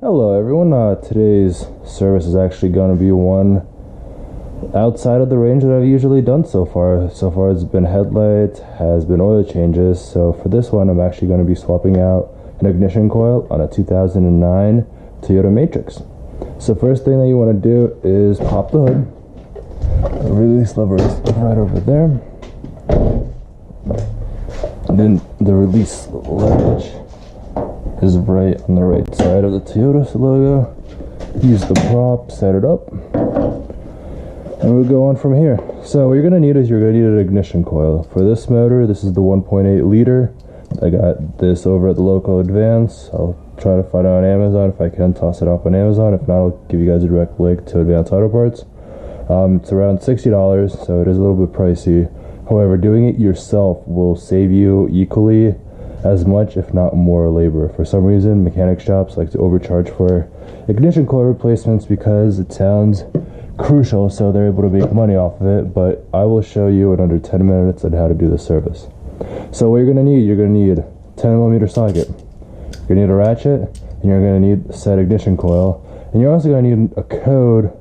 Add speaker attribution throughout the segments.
Speaker 1: Hello everyone, today's service is actually going to be one outside of the range that I've usually done so far. So far it's been headlights, has been oil changes. So for this one I'm actually going to be swapping out an ignition coil on a 2009 Toyota Matrix. So first thing that you want to do is pop the hood. The release lever is right over there. And then the release latch is right on the right side of the Toyota logo. Use the prop, set it up, and we'll go on from here. So what you're going to need is an ignition coil. For this motor, this is the 1.8 liter. I got this over at the local Advance. I'll try to find it on Amazon. If I can, toss it off on Amazon. If not, I'll give you guys a direct link to Advance Auto Parts. It's around $60, so it is a little bit pricey. However, doing it yourself will save you equally as much, if not more, labor. For some reason, mechanic shops like to overcharge for ignition coil replacements because it sounds crucial, so they're able to make money off of it. But I will show you in under 10 minutes on how to do the service. So what you're going to need a 10mm socket, you're going to need a ratchet, and you're going to need a set ignition coil, and you're also going to need a code.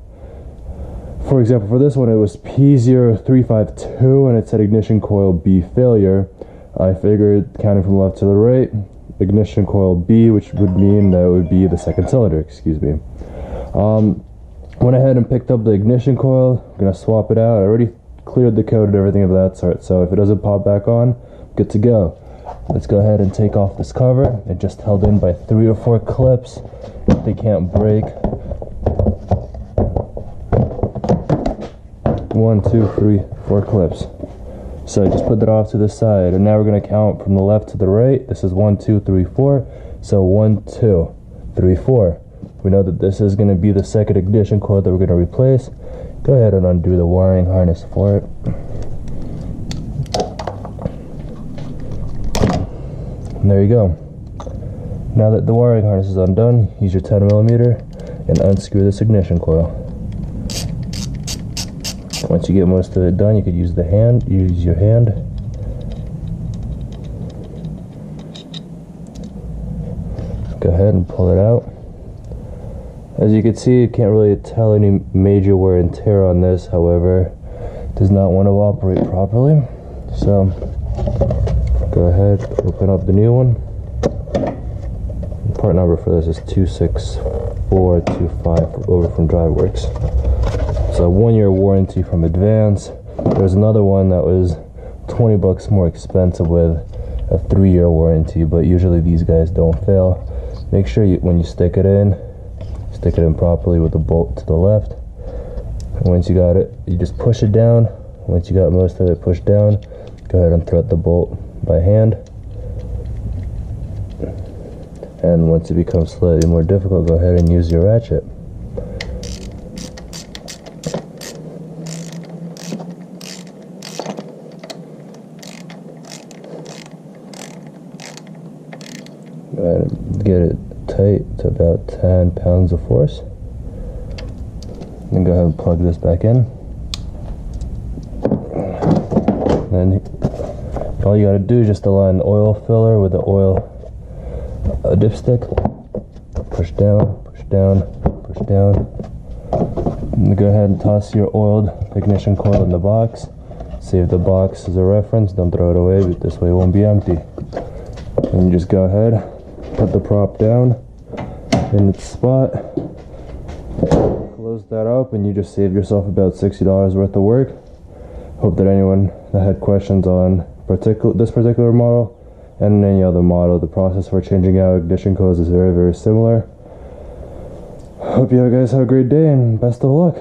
Speaker 1: For example, for this one it was P0352 and it said ignition coil B failure. I figured, counting from left to the right, ignition coil B, which would mean that it would be the second cylinder, excuse me. Went ahead and picked up the ignition coil. I'm gonna swap it out. I already cleared the code and everything of that sort, so if it doesn't pop back on, good to go. Let's go ahead and take off this cover. It just held in by 3 or 4 clips. They can't break. 1, 2, 3, 4 clips. So just put that off to the side, and now we're going to count from the left to the right. This is 1, 2, 3, 4. So 1, 2, 3, 4. We know that this is going to be the second ignition coil that we're going to replace. Go ahead and undo the wiring harness for it. And there you go. Now that the wiring harness is undone, use your 10mm and unscrew this ignition coil. Once you get most of it done, you could use your hand. Go ahead and pull it out. As you can see, you can't really tell any major wear and tear on this. However, it does not want to operate properly. So go ahead, open up the new one. Part number for this is 26425 over from DriveWorks. It's a 1-year warranty from Advance. There's another one that was 20 bucks more expensive with a 3-year warranty, but usually these guys don't fail. Make sure when you stick it in properly with the bolt to the left. And once you got it, you just push it down. Once you got most of it pushed down, go ahead and thread the bolt by hand. And once it becomes slightly more difficult, go ahead and use your ratchet. Go ahead and get it tight to about 10 pounds of force. Then go ahead and plug this back in. Then all you gotta do is just align the oil filler with the oil dipstick. Push down, push down, push down. And then go ahead and toss your oiled ignition coil in the box. Save the box as a reference. Don't throw it away, but this way it won't be empty. And you just go ahead, put the prop down in its spot, close that up, and you just saved yourself about $60 worth of work. Hope that anyone that had questions on this particular model and any other model, the process for changing out ignition coils is very, very similar. Hope you guys have a great day and best of luck.